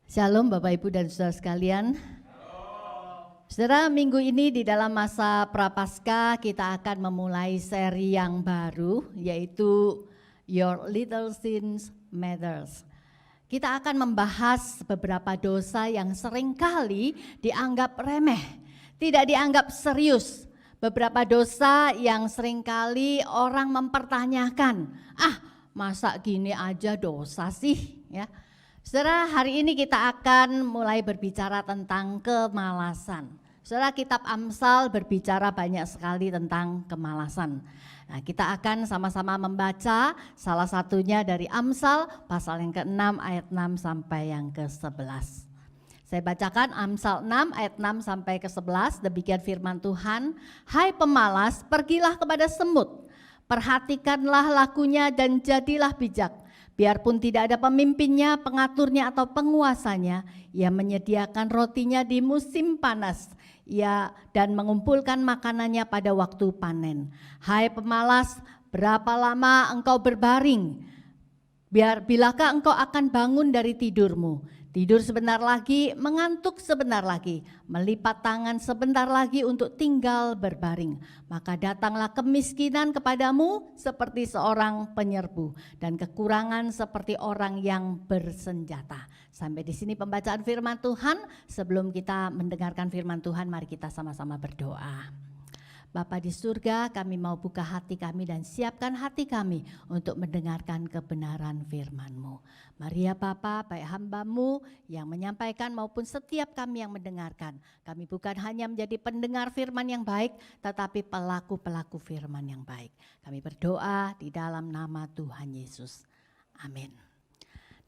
Shalom Bapak Ibu dan Saudara sekalian. Saudara, minggu ini di dalam masa Prapaskah kita akan memulai seri yang baru, yaitu Your Little Sins Matters. Kita akan membahas beberapa dosa yang seringkali dianggap remeh, tidak dianggap serius. Beberapa dosa yang seringkali orang mempertanyakan, masa gini aja dosa sih, ya. Saudara, hari ini kita akan mulai berbicara tentang kemalasan. Saudara, kitab Amsal berbicara banyak sekali tentang kemalasan. Nah, kita akan sama-sama membaca salah satunya dari Amsal pasal yang ke-6 ayat 6 sampai yang ke-11. Saya bacakan Amsal 6 ayat 6 sampai ke-11, demikian firman Tuhan. Hai pemalas, pergilah kepada semut, perhatikanlah lakunya dan jadilah bijak. Biarpun tidak ada pemimpinnya, pengaturnya atau penguasanya, ia menyediakan rotinya di musim panas, ia dan mengumpulkan makanannya pada waktu panen. Hai pemalas, berapa lama engkau berbaring? Bilakah engkau akan bangun dari tidurmu? Tidur sebentar lagi, mengantuk sebentar lagi, melipat tangan sebentar lagi untuk tinggal berbaring. Maka datanglah kemiskinan kepadamu seperti seorang penyerbu dan kekurangan seperti orang yang bersenjata. Sampai di sini pembacaan firman Tuhan. Sebelum kita mendengarkan firman Tuhan, mari kita sama-sama berdoa. Bapa di surga, kami mau buka hati kami dan siapkan hati kami untuk mendengarkan kebenaran firman-Mu. Mari ya Bapa, baik hamba-Mu yang menyampaikan maupun setiap kami yang mendengarkan. Kami bukan hanya menjadi pendengar firman yang baik, tetapi pelaku-pelaku firman yang baik. Kami berdoa di dalam nama Tuhan Yesus. Amin.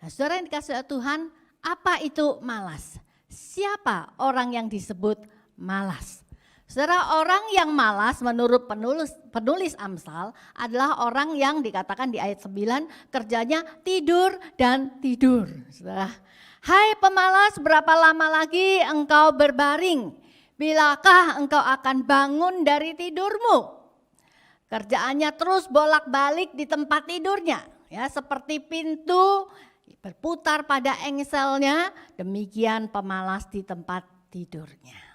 Nah, saudara yang dikasihi Tuhan, apa itu malas? Siapa orang yang disebut malas? Saudara, orang yang malas menurut penulis Amsal adalah orang yang dikatakan di ayat 9 kerjanya tidur dan tidur. Saudara, hai pemalas, berapa lama lagi engkau berbaring? Bilakah engkau akan bangun dari tidurmu? Kerjaannya terus bolak-balik di tempat tidurnya, ya, seperti pintu berputar pada engselnya, demikian pemalas di tempat tidurnya.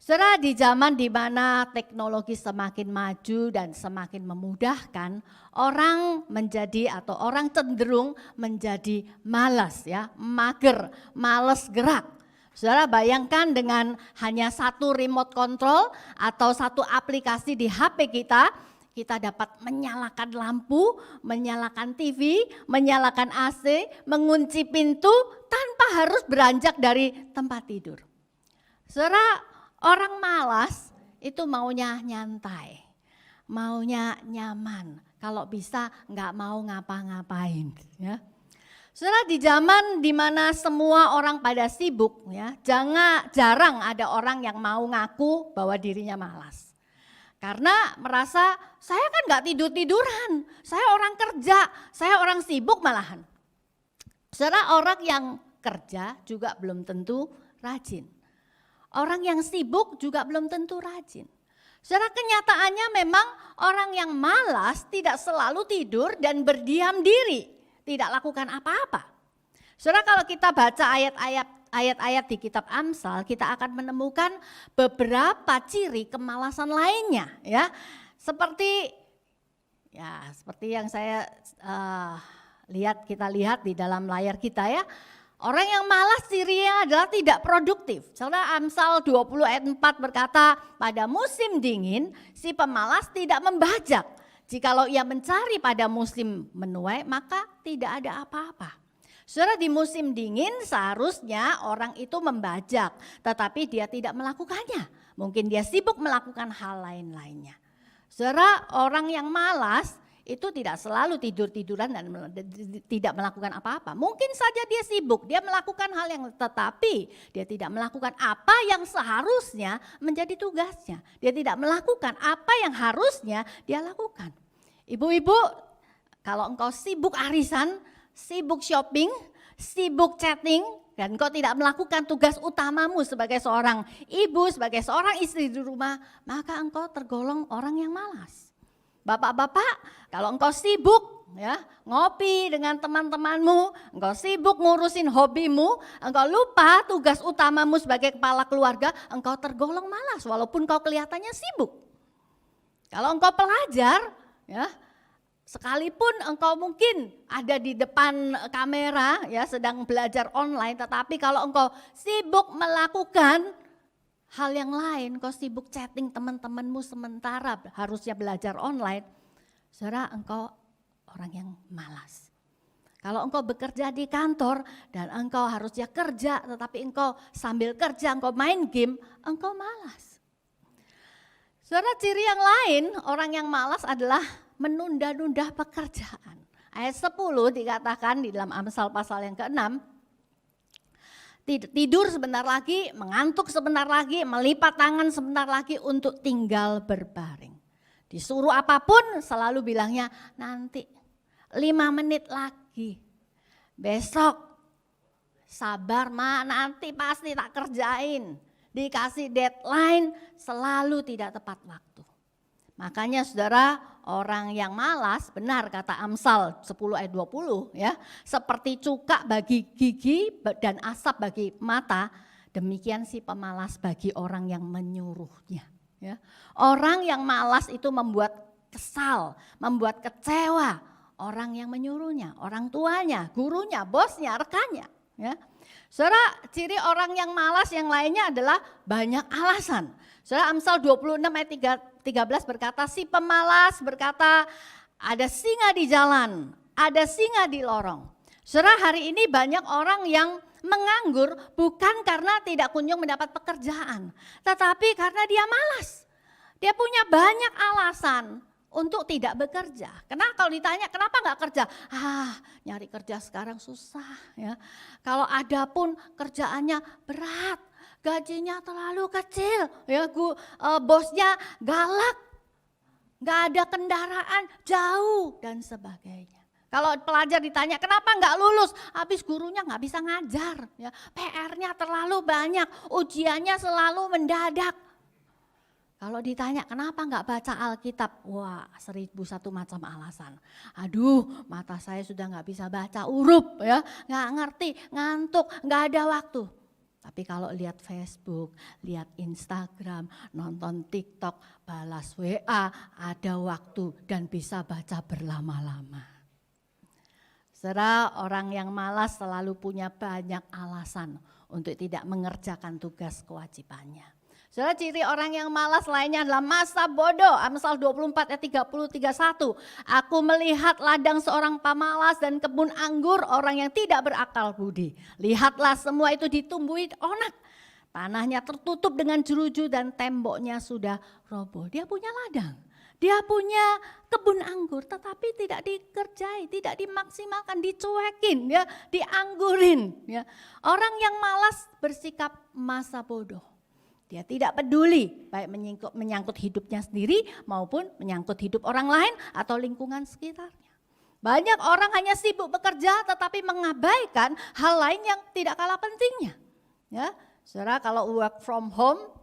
Saudara, di zaman di mana teknologi semakin maju dan semakin memudahkan, orang menjadi atau orang cenderung menjadi malas, ya, mager, malas gerak. Saudara, bayangkan dengan hanya satu remote control atau satu aplikasi di HP kita dapat menyalakan lampu, menyalakan TV, menyalakan AC, mengunci pintu tanpa harus beranjak dari tempat tidur. Saudara, orang malas itu maunya nyantai, maunya nyaman, kalau bisa nggak mau ngapa-ngapain, ya. Saudara, di zaman di mana semua orang pada sibuk, ya, jarang ada orang yang mau ngaku bahwa dirinya malas. Karena merasa saya kan nggak tidur-tiduran, saya orang kerja, saya orang sibuk malahan. Saudara, orang yang kerja juga belum tentu rajin. Orang yang sibuk juga belum tentu rajin. Saudara, kenyataannya memang orang yang malas tidak selalu tidur dan berdiam diri, tidak lakukan apa-apa. Saudara, kalau kita baca ayat-ayat di kitab Amsal, kita akan menemukan beberapa ciri kemalasan lainnya, ya. Seperti yang saya kita lihat di dalam layar kita, ya. Orang yang malas cirinya adalah tidak produktif. Saudara, Amsal 20 ayat 4 berkata, pada musim dingin si pemalas tidak membajak. Jikalau ia mencari pada musim menuai, maka tidak ada apa-apa. Saudara, di musim dingin seharusnya orang itu membajak, tetapi dia tidak melakukannya. Mungkin dia sibuk melakukan hal lain-lainnya. Saudara, orang yang malas itu tidak selalu tidur-tiduran dan tidak melakukan apa-apa. Mungkin saja dia sibuk, dia melakukan hal yang tetapi dia tidak melakukan apa yang seharusnya menjadi tugasnya. Dia tidak melakukan apa yang harusnya dia lakukan. Ibu-ibu, kalau engkau sibuk arisan, sibuk shopping, sibuk chatting, dan engkau tidak melakukan tugas utamamu sebagai seorang ibu, sebagai seorang istri di rumah, maka engkau tergolong orang yang malas. Bapak-bapak, kalau engkau sibuk ya, ngopi dengan teman-temanmu, engkau sibuk ngurusin hobimu, engkau lupa tugas utamamu sebagai kepala keluarga, engkau tergolong malas walaupun kau kelihatannya sibuk. Kalau engkau pelajar, ya, sekalipun engkau mungkin ada di depan kamera, ya, sedang belajar online, tetapi kalau engkau sibuk melakukan hal yang lain, engkau sibuk chatting teman-temanmu sementara harusnya belajar online, saudara, engkau orang yang malas. Kalau engkau bekerja di kantor dan engkau harusnya kerja, tetapi engkau sambil kerja engkau main game, engkau malas. Saudara, ciri yang lain orang yang malas adalah menunda-nunda pekerjaan. Ayat 10 dikatakan di dalam Amsal pasal yang ke-6, tidur sebentar lagi, mengantuk sebentar lagi, melipat tangan sebentar lagi untuk tinggal berbaring. Disuruh apapun selalu bilangnya nanti. 5 menit lagi, besok, sabar ma, nanti pasti tak kerjain. Dikasih deadline selalu tidak tepat waktu. Makanya saudara, orang yang malas, benar kata Amsal 10 ayat 20 ya, seperti cuka bagi gigi dan asap bagi mata, demikian si pemalas bagi orang yang menyuruhnya. Ya. Orang yang malas itu membuat kesal, membuat kecewa orang yang menyuruhnya, orang tuanya, gurunya, bosnya, rekannya. Ya. Saudara, ciri orang yang malas yang lainnya adalah banyak alasan. Saudara, Amsal 26 ayat 13 berkata, si pemalas berkata, ada singa di jalan, ada singa di lorong. Saudara, hari ini banyak orang yang menganggur bukan karena tidak kunjung mendapat pekerjaan, tetapi karena dia malas. Dia punya banyak alasan untuk tidak bekerja. Karena kalau ditanya kenapa nggak kerja? Nyari kerja sekarang susah ya. Kalau ada pun kerjaannya berat, gajinya terlalu kecil, ya bosnya galak, nggak ada kendaraan, jauh dan sebagainya. Kalau pelajar ditanya kenapa nggak lulus, habis gurunya nggak bisa ngajar, ya PR-nya terlalu banyak, ujiannya selalu mendadak. Kalau ditanya kenapa nggak baca Alkitab, wah 1001 macam alasan. Aduh, mata saya sudah nggak bisa baca huruf ya, nggak ngerti, ngantuk, nggak ada waktu. Tapi kalau lihat Facebook, lihat Instagram, nonton TikTok, balas WA, ada waktu dan bisa baca berlama-lama. Saudara, orang yang malas selalu punya banyak alasan untuk tidak mengerjakan tugas kewajibannya. Saudara, ciri orang yang malas lainnya adalah masa bodoh. Amsal 24 ayat 30-31. Aku melihat ladang seorang pemalas dan kebun anggur orang yang tidak berakal budi. Lihatlah semua itu ditumbuhi onak. Tanahnya tertutup dengan jeruju dan temboknya sudah roboh. Dia punya ladang. Dia punya kebun anggur tetapi tidak dikerjai, tidak dimaksimalkan, dicuekin, ya, dianggurin. Ya. Orang yang malas bersikap masa bodoh. Dia tidak peduli baik menyangkut hidupnya sendiri maupun menyangkut hidup orang lain atau lingkungan sekitarnya. Banyak orang hanya sibuk bekerja tetapi mengabaikan hal lain yang tidak kalah pentingnya. Ya, saudara, kalau work from home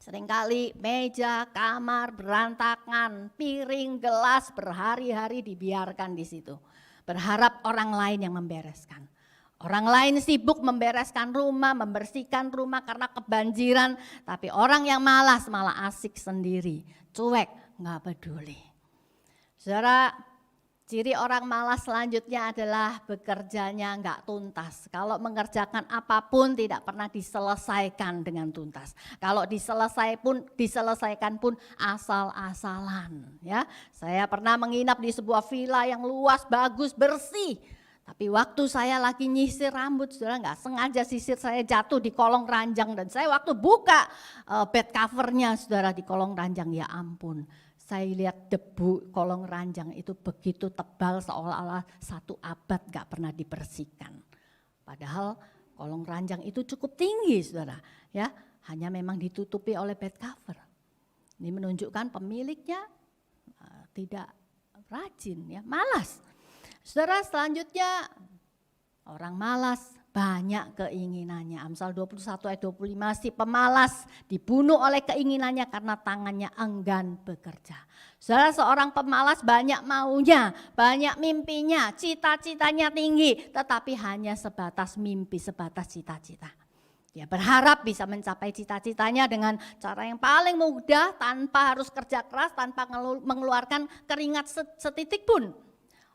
seringkali meja, kamar berantakan, piring, gelas berhari-hari dibiarkan di situ. Berharap orang lain yang membereskan. Orang lain sibuk membereskan rumah, membersihkan rumah karena kebanjiran. Tapi orang yang malas malah asik sendiri, cuek, gak peduli. Saudara, ciri orang malas selanjutnya adalah bekerjanya gak tuntas. Kalau mengerjakan apapun tidak pernah diselesaikan dengan tuntas. Kalau diselesaikan pun asal-asalan. Ya, saya pernah menginap di sebuah villa yang luas, bagus, bersih. Tapi waktu saya lagi nyisir rambut, saudara, nggak sengaja sisir saya jatuh di kolong ranjang. Dan saya waktu buka bed covernya, saudara, di kolong ranjang, ya ampun. Saya lihat debu kolong ranjang itu begitu tebal seolah-olah 1 abad nggak pernah dibersihkan. Padahal kolong ranjang itu cukup tinggi, saudara. Ya, hanya memang ditutupi oleh bed cover. Ini menunjukkan pemiliknya tidak rajin, ya, malas. Saudara, selanjutnya orang malas banyak keinginannya. Amsal 21 ayat 25, si pemalas dibunuh oleh keinginannya karena tangannya enggan bekerja. Saudara, seorang pemalas banyak maunya, banyak mimpinya, cita-citanya tinggi, tetapi hanya sebatas mimpi, sebatas cita-cita. Dia berharap bisa mencapai cita-citanya dengan cara yang paling mudah, tanpa harus kerja keras, tanpa mengeluarkan keringat setitik pun.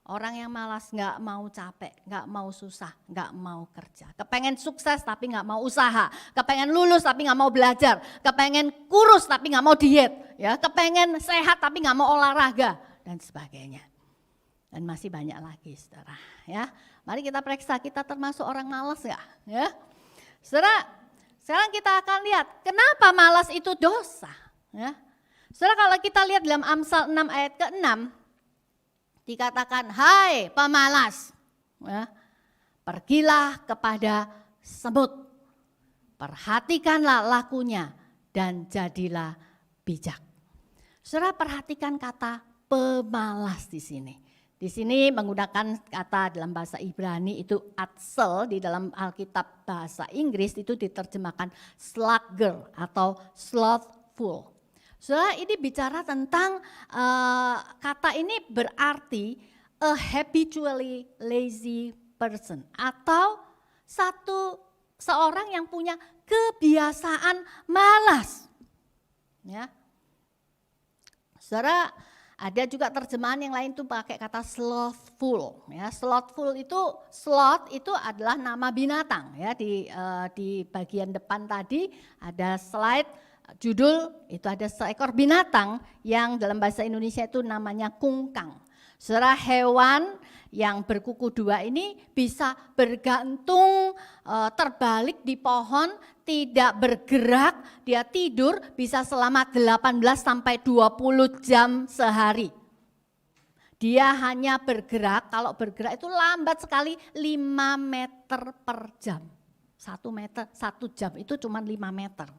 Orang yang malas nggak mau capek, nggak mau susah, nggak mau kerja. Kepengen sukses tapi nggak mau usaha, kepengen lulus tapi nggak mau belajar, kepengen kurus tapi nggak mau diet, ya, kepengen sehat tapi nggak mau olahraga dan sebagainya. Dan masih banyak lagi, saudara. Ya, mari kita periksa, kita termasuk orang malas nggak? Ya. Saudara, sekarang kita akan lihat kenapa malas itu dosa. Ya. Saudara, kalau kita lihat dalam Amsal 6 ayat ke-6, dikatakan, hai pemalas, ya, pergilah kepada semut, perhatikanlah lakunya dan jadilah bijak. Saudara, perhatikan kata pemalas di sini. Di sini menggunakan kata dalam bahasa Ibrani itu atzel, di dalam Alkitab bahasa Inggris itu diterjemahkan slugger atau slothful. Saudara, ini bicara tentang kata ini berarti a habitually lazy person atau seorang yang punya kebiasaan malas. Ya. Saudara, ada juga terjemahan yang lain tuh pakai kata slothful. Ya, slothful itu, sloth itu adalah nama binatang. Ya, di bagian depan tadi ada slide judul, itu ada seekor binatang yang dalam bahasa Indonesia itu namanya kungkang. Saudara, hewan yang berkuku dua ini bisa bergantung terbalik di pohon, tidak bergerak, dia tidur bisa selama 18 sampai 20 jam sehari. Dia hanya bergerak, kalau bergerak itu lambat sekali 5 meter per jam. 1 jam itu cuma 5 meter.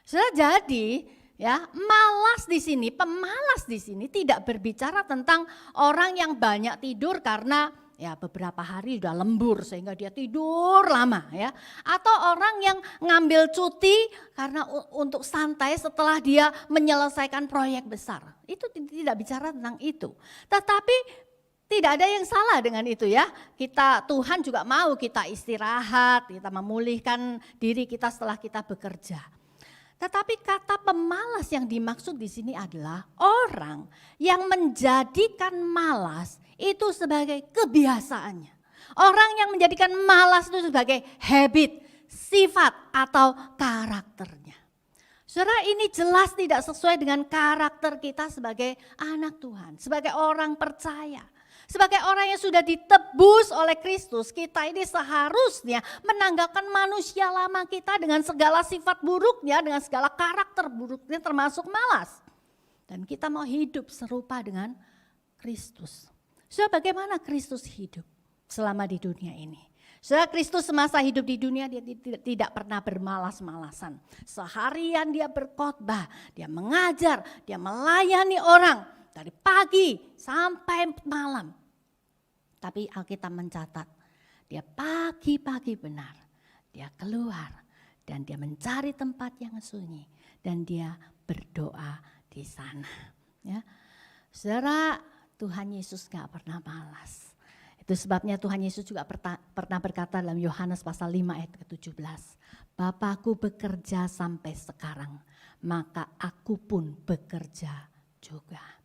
Sudah, jadi ya, malas di sini, pemalas di sini tidak berbicara tentang orang yang banyak tidur karena ya beberapa hari sudah lembur sehingga dia tidur lama, ya. Atau orang yang ngambil cuti karena untuk santai setelah dia menyelesaikan proyek besar. Itu tidak bicara tentang itu. Tetapi tidak ada yang salah dengan itu, ya. Tuhan juga mau kita istirahat, kita memulihkan diri kita setelah kita bekerja. Tetapi kata pemalas yang dimaksud di sini adalah orang yang menjadikan malas itu sebagai kebiasaannya. Orang yang menjadikan malas itu sebagai habit, sifat atau karakternya. Saudara, ini jelas tidak sesuai dengan karakter kita sebagai anak Tuhan, sebagai orang percaya. Sebagai orang yang sudah ditebus oleh Kristus, kita ini seharusnya menanggalkan manusia lama kita dengan segala sifat buruknya, dengan segala karakter buruknya termasuk malas. Dan kita mau hidup serupa dengan Kristus. Saudara, bagaimana Kristus hidup selama di dunia ini? Saudara, Kristus semasa hidup di dunia dia tidak pernah bermalas-malasan. Seharian dia berkhotbah, dia mengajar, dia melayani orang. Dari pagi sampai malam. Tapi Alkitab mencatat, dia pagi-pagi benar, dia keluar dan dia mencari tempat yang sunyi dan dia berdoa di sana. Ya. Saudara, Tuhan Yesus gak pernah malas. Itu sebabnya Tuhan Yesus juga pernah berkata dalam Yohanes pasal 5 ayat ke-17. Bapakku bekerja sampai sekarang, maka aku pun bekerja juga.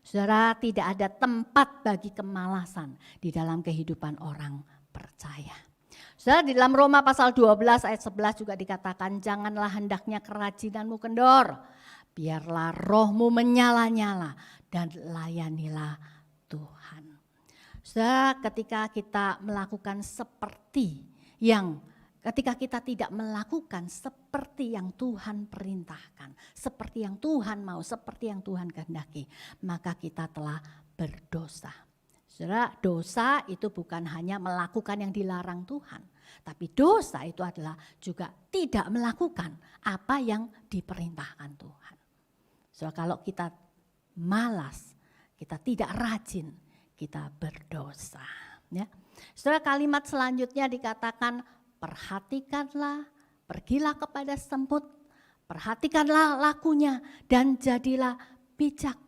Saudara, tidak ada tempat bagi kemalasan di dalam kehidupan orang percaya. Saudara, di dalam Roma pasal 12 ayat 11 juga dikatakan, janganlah hendaknya kerajinanmu kendor, biarlah rohmu menyala-nyala dan layanilah Tuhan. Saudara, ketika kita melakukan ketika kita tidak melakukan seperti yang Tuhan perintahkan, seperti yang Tuhan mau, seperti yang Tuhan kehendaki, maka kita telah berdosa. Saudara, dosa itu bukan hanya melakukan yang dilarang Tuhan, tapi dosa itu adalah juga tidak melakukan apa yang diperintahkan Tuhan. Saudara, kalau kita malas, kita tidak rajin, kita berdosa. Ya. Saudara, kalimat selanjutnya dikatakan perhatikanlah, pergilah kepada semut, perhatikanlah lakunya dan jadilah bijak.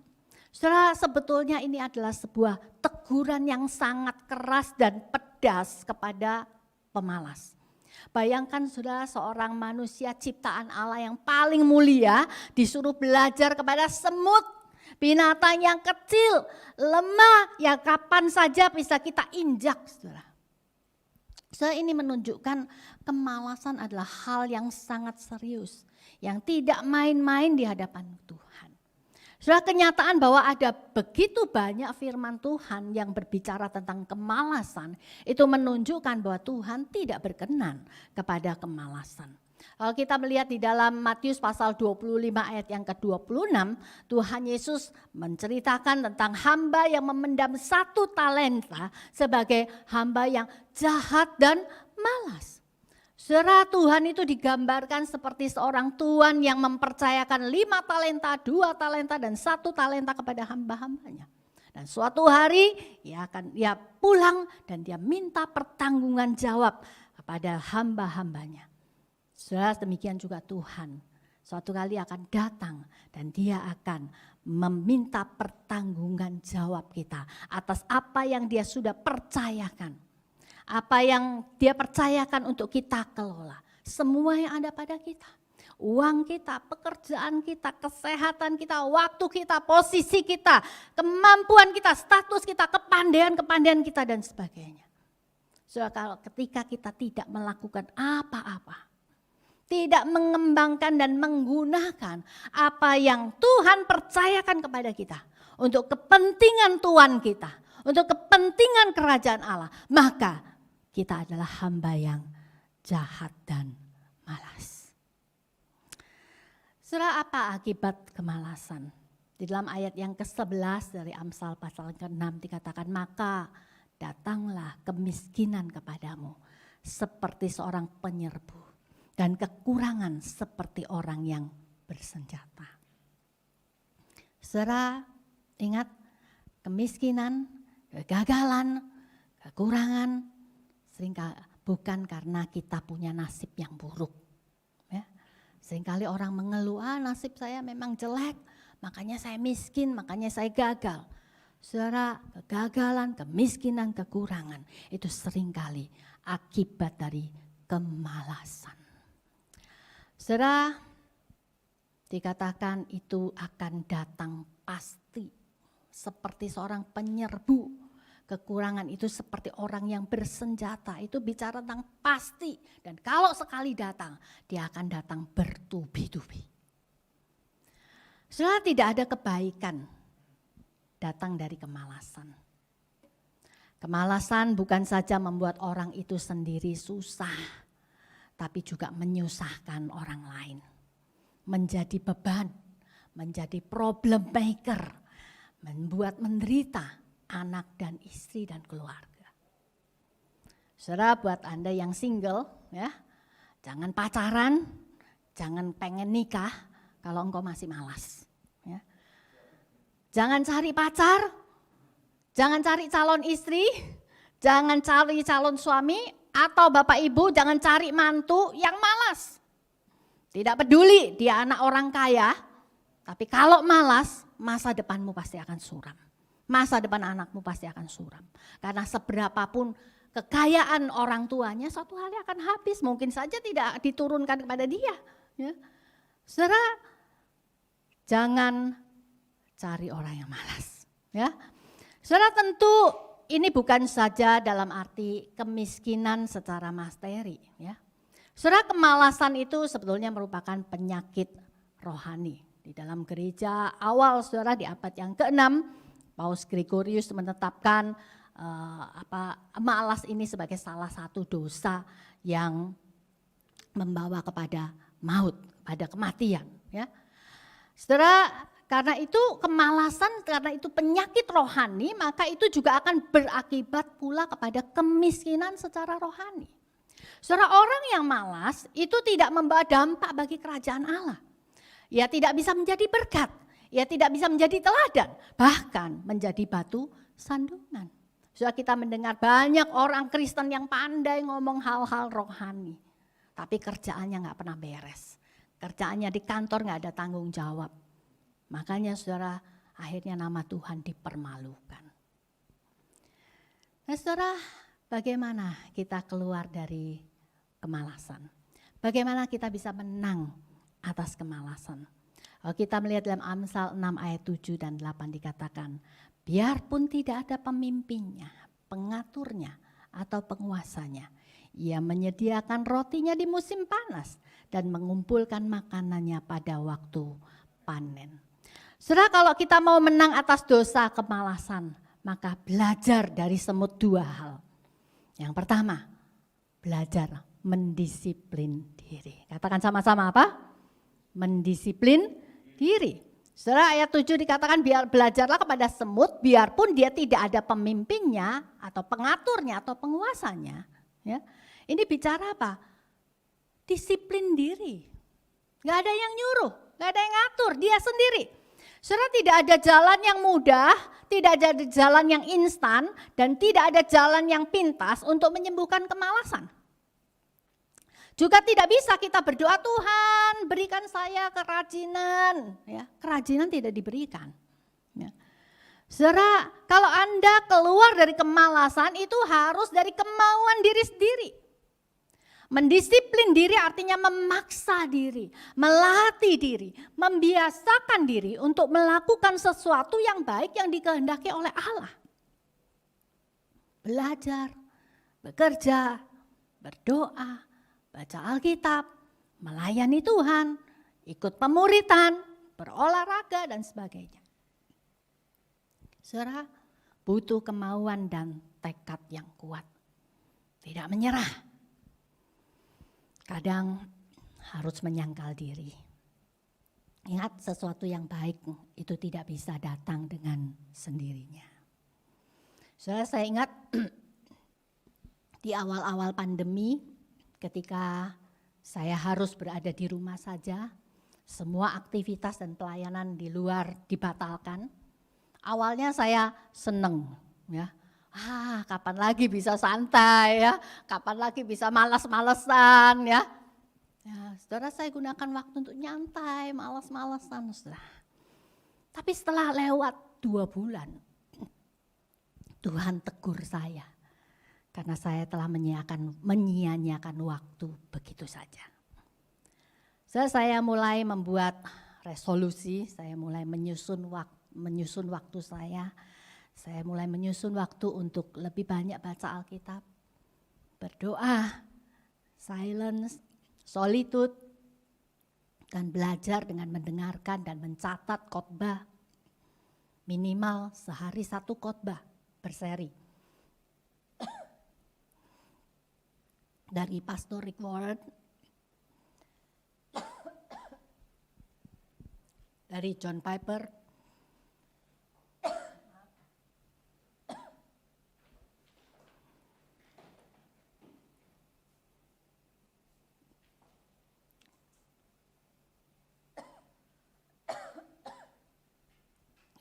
Saudara, sebetulnya ini adalah sebuah teguran yang sangat keras dan pedas kepada pemalas. Bayangkan saudara, seorang manusia ciptaan Allah yang paling mulia disuruh belajar kepada semut, binatang yang kecil, lemah, yang kapan saja bisa kita injak, saudara. Saudara, ini menunjukkan kemalasan adalah hal yang sangat serius, yang tidak main-main di hadapan Tuhan. Saudara, kenyataan bahwa ada begitu banyak firman Tuhan yang berbicara tentang kemalasan, itu menunjukkan bahwa Tuhan tidak berkenan kepada kemalasan. Kalau kita melihat di dalam Matius pasal 25 ayat yang ke-26, Tuhan Yesus menceritakan tentang hamba yang memendam 1 talenta sebagai hamba yang jahat dan malas. Saudara, Tuhan itu digambarkan seperti seorang tuan yang mempercayakan 5 talenta, 2 talenta dan 1 talenta kepada hamba-hambanya. Dan suatu hari dia pulang dan dia minta pertanggungan jawab kepada hamba-hambanya. Saudara, demikian juga Tuhan suatu kali akan datang dan dia akan meminta pertanggungan jawab kita atas apa yang dia sudah percayakan. Apa yang dia percayakan untuk kita kelola. Semua yang ada pada kita. Uang kita, pekerjaan kita, kesehatan kita, waktu kita, posisi kita, kemampuan kita, status kita, kepandaian kita dan sebagainya. Saudara, kalau ketika kita tidak melakukan apa-apa, tidak mengembangkan dan menggunakan apa yang Tuhan percayakan kepada kita untuk kepentingan Tuhan kita, untuk kepentingan kerajaan Allah, maka kita adalah hamba yang jahat dan malas. Saudara, apa akibat kemalasan? Di dalam ayat yang ke-11 dari Amsal pasal ke-6 dikatakan, maka datanglah kemiskinan kepadamu seperti seorang penyerbu dan kekurangan seperti orang yang bersenjata. Saudara, ingat, kemiskinan, kegagalan, kekurangan seringkali bukan karena kita punya nasib yang buruk. Ya. Seringkali orang mengeluh, nasib saya memang jelek, makanya saya miskin, makanya saya gagal. Saudara, kegagalan, kemiskinan, kekurangan itu seringkali akibat dari kemalasan. Saudara, dikatakan itu akan datang pasti seperti seorang penyerbu. Kekurangan itu seperti orang yang bersenjata, itu bicara tentang pasti. Dan kalau sekali datang, dia akan datang bertubi-tubi. Saudara, tidak ada kebaikan datang dari kemalasan. Kemalasan bukan saja membuat orang itu sendiri susah, tapi juga menyusahkan orang lain. Menjadi beban, menjadi problem maker, membuat menderita anak dan istri dan keluarga. Saudara, buat Anda yang single, ya, jangan pacaran, jangan pengen nikah kalau engkau masih malas. Ya. Jangan cari pacar, jangan cari calon istri, jangan cari calon suami, atau bapak ibu jangan cari mantu yang malas. Tidak peduli dia anak orang kaya, tapi kalau malas, masa depanmu pasti akan suram. Masa depan anakmu pasti akan suram. Karena seberapapun kekayaan orang tuanya, suatu hari akan habis. Mungkin saja tidak diturunkan kepada dia. Ya. Saudara, jangan cari orang yang malas. Ya. Saudara, tentu ini bukan saja dalam arti kemiskinan secara materi. Ya. Saudara, kemalasan itu sebetulnya merupakan penyakit rohani. Di dalam gereja awal, saudara, di abad yang ke-6, Paus Gregorius menetapkan malas ini sebagai salah satu dosa yang membawa kepada maut, pada kematian. Ya. Saudara, karena itu kemalasan, karena itu penyakit rohani, maka itu juga akan berakibat pula kepada kemiskinan secara rohani. Saudara, orang yang malas itu tidak membawa dampak bagi kerajaan Allah. Ia tidak bisa menjadi berkat. Ia tidak bisa menjadi teladan, bahkan menjadi batu sandungan. Sudah kita mendengar banyak orang Kristen yang pandai ngomong hal-hal rohani. Tapi kerjaannya nggak pernah beres. Kerjaannya di kantor nggak ada tanggung jawab. Makanya saudara, akhirnya nama Tuhan dipermalukan. Nah saudara, bagaimana kita keluar dari kemalasan? Bagaimana kita bisa menang atas kemalasan? Kalau kita melihat dalam Amsal 6 ayat 7 dan 8 dikatakan, biarpun tidak ada pemimpinnya, pengaturnya, atau penguasanya, ia menyediakan rotinya di musim panas dan mengumpulkan makanannya pada waktu panen. Saudara, kalau kita mau menang atas dosa kemalasan, maka belajar dari semut 2 hal. Yang pertama, belajar mendisiplin diri. Katakan sama-sama apa? Mendisiplin diri. Saudara, ayat 7 dikatakan belajarlah kepada semut biarpun dia tidak ada pemimpinnya atau pengaturnya atau penguasanya. Ya. Ini bicara apa? Disiplin diri. Gak ada yang nyuruh, gak ada yang ngatur, dia sendiri. Saudara, tidak ada jalan yang mudah, tidak ada jalan yang instan, dan tidak ada jalan yang pintas untuk menyembuhkan kemalasan. Juga tidak bisa kita berdoa, Tuhan berikan saya kerajinan. Ya, kerajinan tidak diberikan. Ya. Saudara, kalau Anda keluar dari kemalasan itu harus dari kemauan diri sendiri. Mendisiplin diri artinya memaksa diri, melatih diri, membiasakan diri untuk melakukan sesuatu yang baik yang dikehendaki oleh Allah. Belajar, bekerja, berdoa, baca Alkitab, melayani Tuhan, ikut pemuritan, berolahraga dan sebagainya. Saudara, butuh kemauan dan tekad yang kuat. Tidak menyerah. Kadang harus menyangkal diri. Ingat, sesuatu yang baik itu tidak bisa datang dengan sendirinya. Saudara, saya ingat di awal-awal pandemi ketika saya harus berada di rumah saja, semua aktivitas dan pelayanan di luar dibatalkan. Awalnya saya seneng, ya. Kapan lagi bisa santai ya, kapan lagi bisa malas-malesan ya. Saudara, saya gunakan waktu untuk nyantai, malas-malesan saudara. Tapi setelah lewat 2 bulan, Tuhan tegur saya. Karena saya telah menyia-nyiakan waktu begitu saja. Saya mulai membuat resolusi, saya mulai menyusun waktu saya. Saya mulai menyusun waktu untuk lebih banyak baca Alkitab, berdoa, silence, solitude, dan belajar dengan mendengarkan dan mencatat khotbah. Minimal sehari 1 khotbah berseri. Dari Pastor Rick Warren, dari John Piper,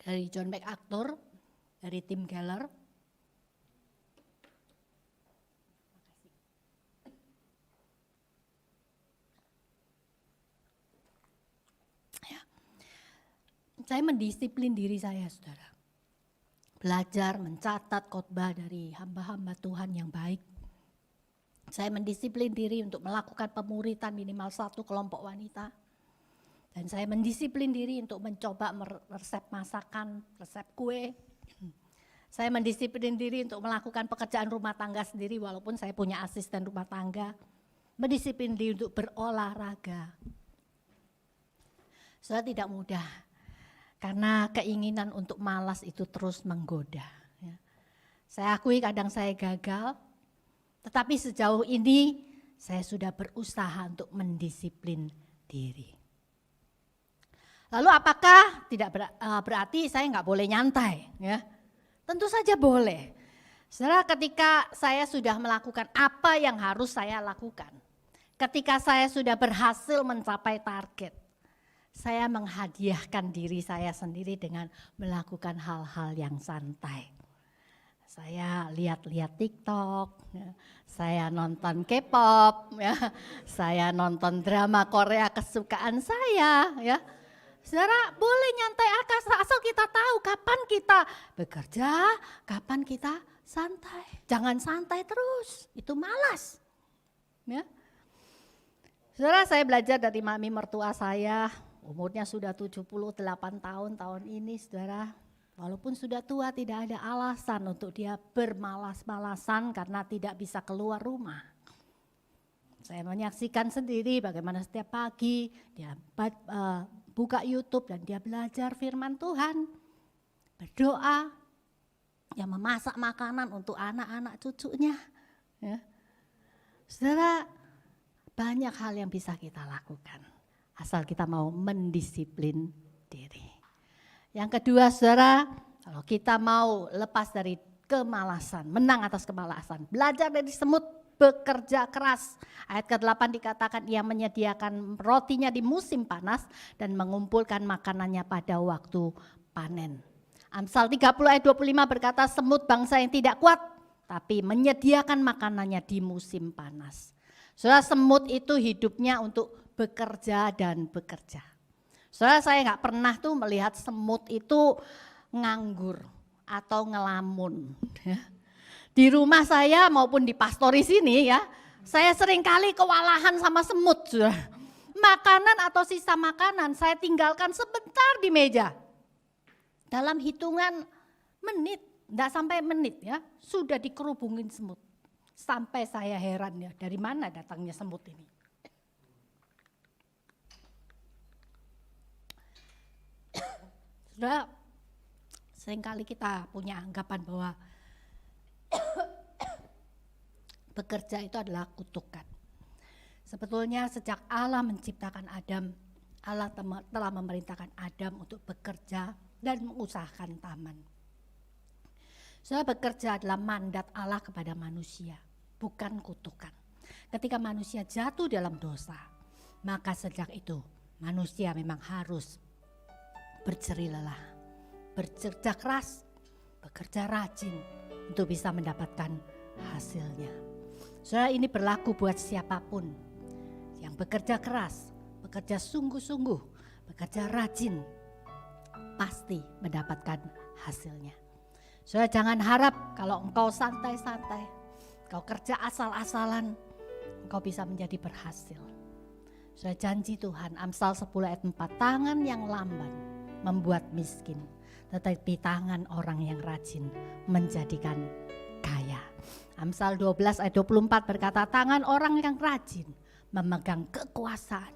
dari John MacArthur, dari Tim Keller. Ya. Saya mendisiplin diri saya, saudara. Belajar mencatat khotbah dari hamba-hamba Tuhan yang baik. Saya mendisiplin diri untuk melakukan pemuritan minimal 1 kelompok wanita. Dan saya mendisiplin diri untuk mencoba resep masakan, resep kue. Saya mendisiplin diri untuk melakukan pekerjaan rumah tangga sendiri walaupun saya punya asisten rumah tangga. Mendisiplin diri untuk berolahraga. Sudah tidak mudah karena keinginan untuk malas itu terus menggoda. Saya akui kadang saya gagal, tetapi sejauh ini saya sudah berusaha untuk mendisiplin diri. Lalu apakah tidak berarti saya nggak boleh nyantai? Ya, tentu saja boleh. Saudara, ketika saya sudah melakukan apa yang harus saya lakukan, ketika saya sudah berhasil mencapai target, saya menghadiahkan diri saya sendiri dengan melakukan hal-hal yang santai. Saya lihat-lihat TikTok, ya. Saya nonton K-pop, ya. Saya nonton drama Korea kesukaan saya, ya. Saudara boleh nyantai asal kita tahu kapan kita bekerja, kapan kita santai. Jangan santai terus, itu malas. Ya. Saudara, saya belajar dari mami mertua saya, umurnya sudah 78 tahun ini, saudara. Walaupun sudah tua, tidak ada alasan untuk dia bermalas-malasan karena tidak bisa keluar rumah. Saya menyaksikan sendiri bagaimana setiap pagi dia buka YouTube dan dia belajar firman Tuhan, berdoa, yang memasak makanan untuk anak-anak cucunya. Ya. Saudara, banyak hal yang bisa kita lakukan asal kita mau mendisiplin diri. Yang kedua, saudara, kalau kita mau lepas dari kemalasan, menang atas kemalasan, belajar dari semut, bekerja keras. Ayat ke-8 dikatakan ia menyediakan rotinya di musim panas dan mengumpulkan makanannya pada waktu panen. Amsal 30 ayat 25 berkata semut bangsa yang tidak kuat tapi menyediakan makanannya di musim panas. Saudara, semut itu hidupnya untuk bekerja dan bekerja. Saudara, saya nggak pernah tuh melihat semut itu nganggur atau ngelamun. Di rumah saya maupun di pastori sini ya, saya sering kali kewalahan sama semut. Saudara. Makanan atau sisa makanan saya tinggalkan sebentar di meja. Dalam hitungan menit, enggak sampai menit ya, sudah dikerubungin semut. Sampai saya heran ya, dari mana datangnya semut ini. Saudara, seringkali kita punya anggapan bahwa bekerja itu adalah kutukan. Sebetulnya sejak Allah menciptakan Adam, Allah telah memerintahkan Adam untuk bekerja dan mengusahakan taman. Saudara, bekerja adalah mandat Allah kepada manusia, bukan kutukan. Ketika manusia jatuh dalam dosa, maka sejak itu manusia memang harus berjerih lelah, bekerja keras, bekerja rajin untuk bisa mendapatkan hasilnya. Saudara, ini berlaku buat siapapun yang bekerja keras, bekerja sungguh-sungguh, bekerja rajin, pasti mendapatkan hasilnya. Saudara, jangan harap kalau engkau santai-santai, engkau kerja asal-asalan, engkau bisa menjadi berhasil. Saudara, janji Tuhan, Amsal 10 ayat 4, tangan yang lamban membuat miskin, tetapi tangan orang yang rajin menjadikan kaya. Amsal 12 ayat 24 berkata, tangan orang yang rajin memegang kekuasaan,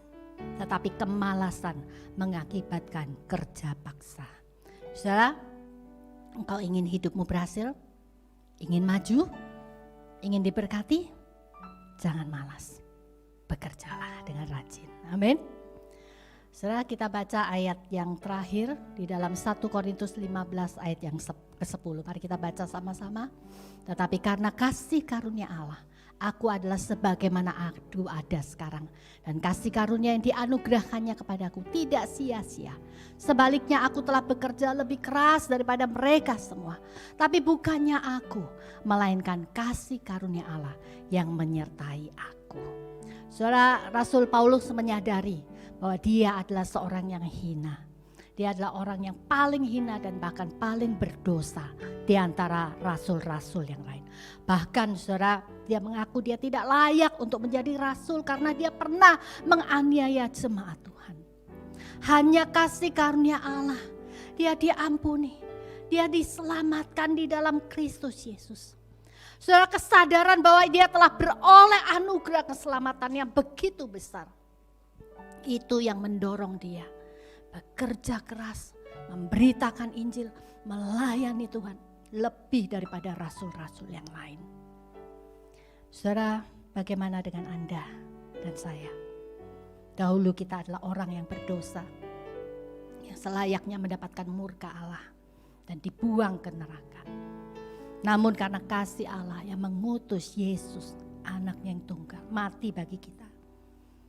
tetapi kemalasan mengakibatkan kerja paksa. Saudara, engkau ingin hidupmu berhasil, ingin maju, ingin diberkati, jangan malas, bekerjalah dengan rajin. Amin. Saudara, kita baca ayat yang terakhir di dalam 1 Korintus 15 ayat yang ke-10. Mari kita baca sama-sama. Tetapi karena kasih karunia Allah, aku adalah sebagaimana aku ada sekarang. Dan kasih karunia yang dianugerahkannya kepadaku tidak sia-sia. Sebaliknya aku telah bekerja lebih keras daripada mereka semua. Tapi bukannya aku, melainkan kasih karunia Allah yang menyertai aku. Saudara, Rasul Paulus menyadari bahwa dia adalah seorang yang hina. Dia adalah orang yang paling hina dan bahkan paling berdosa di antara rasul-rasul yang lain. Bahkan saudara, dia mengaku dia tidak layak untuk menjadi rasul karena dia pernah menganiaya jemaat Tuhan. Hanya kasih karunia Allah, dia diampuni, dia diselamatkan di dalam Kristus Yesus. Saudara, kesadaran bahwa dia telah beroleh anugerah keselamatan yang begitu besar, itu yang mendorong dia bekerja keras, memberitakan Injil, melayani Tuhan lebih daripada rasul-rasul yang lain. Saudara, bagaimana dengan Anda dan saya? Dahulu kita adalah orang yang berdosa, yang selayaknya mendapatkan murka Allah dan dibuang ke neraka. Namun karena kasih Allah yang mengutus Yesus, anaknya yang tunggal, mati bagi kita,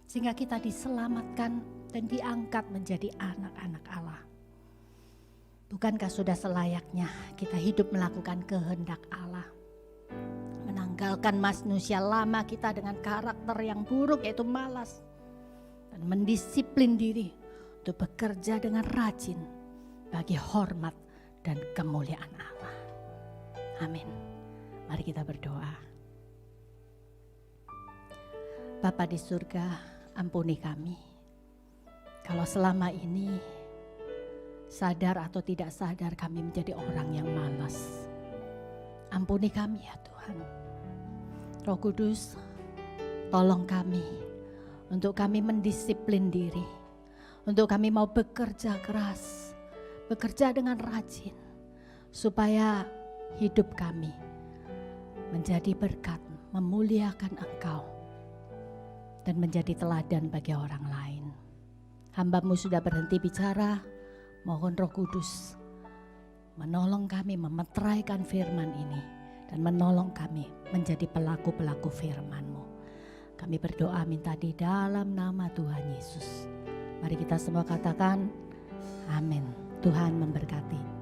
sehingga kita diselamatkan dan diangkat menjadi anak-anak Allah. Bukankah sudah selayaknya kita hidup melakukan kehendak Allah? Menanggalkan manusia lama kita dengan karakter yang buruk yaitu malas. Dan mendisiplin diri untuk bekerja dengan rajin bagi hormat dan kemuliaan Allah. Amin. Mari kita berdoa. Bapa di surga, ampuni kami. Kalau selama ini sadar atau tidak sadar kami menjadi orang yang malas. Ampuni kami ya Tuhan. Roh Kudus, tolong kami untuk kami mendisiplin diri. Untuk kami mau bekerja keras, bekerja dengan rajin. Supaya hidup kami menjadi berkat, memuliakan Engkau. Dan menjadi teladan bagi orang lain. Hamba-Mu sudah berhenti bicara. Mohon Roh Kudus menolong kami memeteraikan firman ini dan menolong kami menjadi pelaku-pelaku firman-Mu. Kami berdoa minta di dalam nama Tuhan Yesus. Mari kita semua katakan amin. Tuhan memberkati.